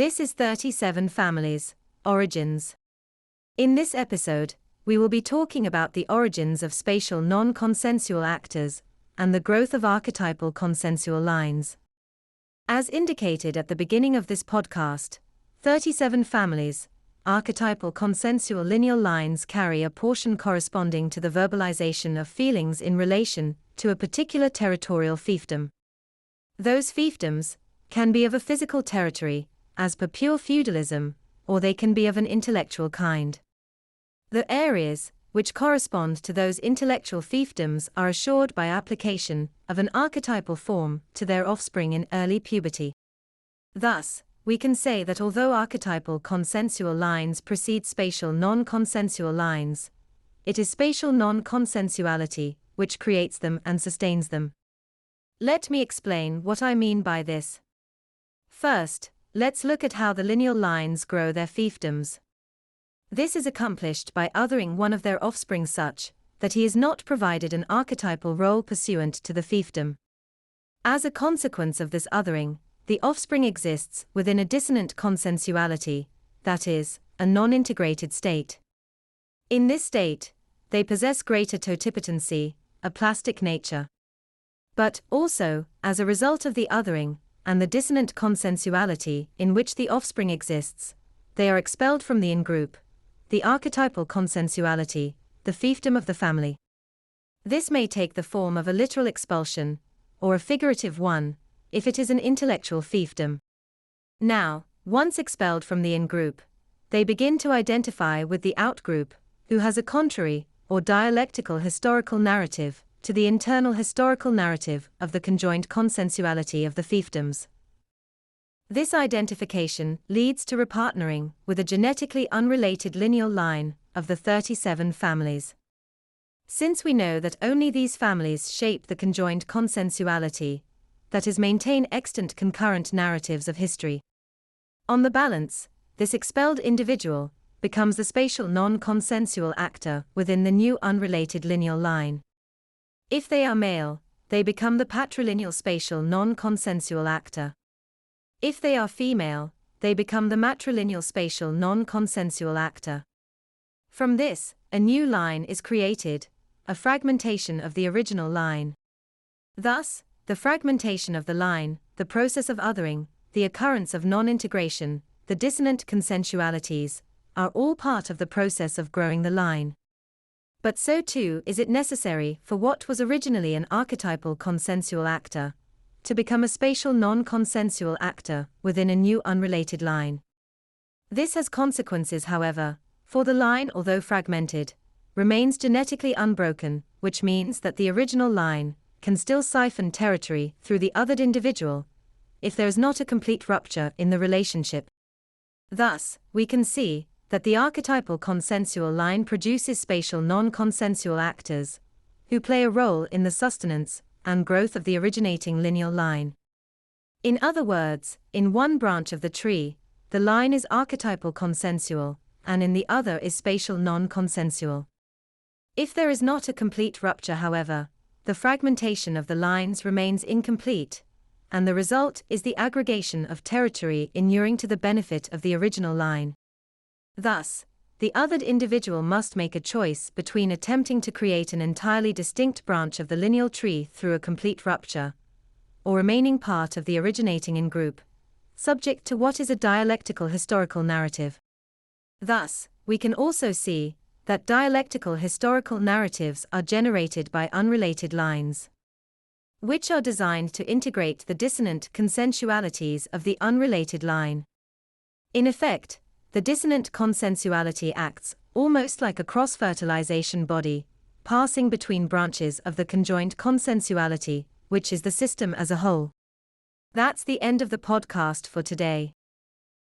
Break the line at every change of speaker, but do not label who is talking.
This is 37 Families, Origins. In this episode, we will be talking about the origins of spatial non-consensual actors and the growth of archetypal consensual lines. As indicated at the beginning of this podcast, 37 families, archetypal consensual lineal lines carry a portion corresponding to the verbalization of feelings in relation to a particular territorial fiefdom. Those fiefdoms can be of a physical territory, as per pure feudalism, or they can be of an intellectual kind. The areas which correspond to those intellectual fiefdoms are assured by application of an archetypal form to their offspring in early puberty. Thus, we can say that although archetypal consensual lines precede spatial non-consensual lines, it is spatial non-consensuality which creates them and sustains them. Let me explain what I mean by this. First, let's look at how the lineal lines grow their fiefdoms. This is accomplished by othering one of their offspring such that he is not provided an archetypal role pursuant to the fiefdom. As a consequence of this othering, the offspring exists within a dissonant consensuality, that is, a non-integrated state. In this state, they possess greater totipotency, a plastic nature. But, also, as a result of the othering, and the dissonant consensuality in which the offspring exists, they are expelled from the in-group, the archetypal consensuality, the fiefdom of the family. This may take the form of a literal expulsion, or a figurative one, if it is an intellectual fiefdom. Now, once expelled from the in-group, they begin to identify with the out-group, who has a contrary, or dialectical historical narrative, to the internal historical narrative of the conjoined consensuality of the fiefdoms. This identification leads to repartnering with a genetically unrelated lineal line of the 37 families. Since we know that only these families shape the conjoined consensuality, that is, maintain extant concurrent narratives of history. On the balance, this expelled individual becomes the spatial non-consensual actor within the new unrelated lineal line. If they are male, they become the patrilineal spatial non-consensual actor. If they are female, they become the matrilineal spatial non-consensual actor. From this, a new line is created, a fragmentation of the original line. Thus, the fragmentation of the line, the process of othering, the occurrence of non-integration, the dissonant consensualities, are all part of the process of growing the line. But so too is it necessary for what was originally an archetypal consensual actor to become a spatial non-consensual actor within a new unrelated line. This has consequences, however, for the line, although fragmented, remains genetically unbroken, which means that the original line can still siphon territory through the othered individual, if there is not a complete rupture in the relationship. Thus, we can see that the archetypal consensual line produces spatial non-consensual actors, who play a role in the sustenance and growth of the originating lineal line. In other words, in one branch of the tree, the line is archetypal consensual, and in the other is spatial non-consensual. If there is not a complete rupture, however, the fragmentation of the lines remains incomplete, and the result is the aggregation of territory inuring to the benefit of the original line. Thus, the othered individual must make a choice between attempting to create an entirely distinct branch of the lineal tree through a complete rupture, or remaining part of the originating in-group, subject to what is a dialectical historical narrative. Thus, we can also see that dialectical historical narratives are generated by unrelated lines, which are designed to integrate the dissonant consensualities of the unrelated line. In effect, the dissonant consensuality acts almost like a cross-fertilization body, passing between branches of the conjoined consensuality, which is the system as a whole. That's the end of the podcast for today.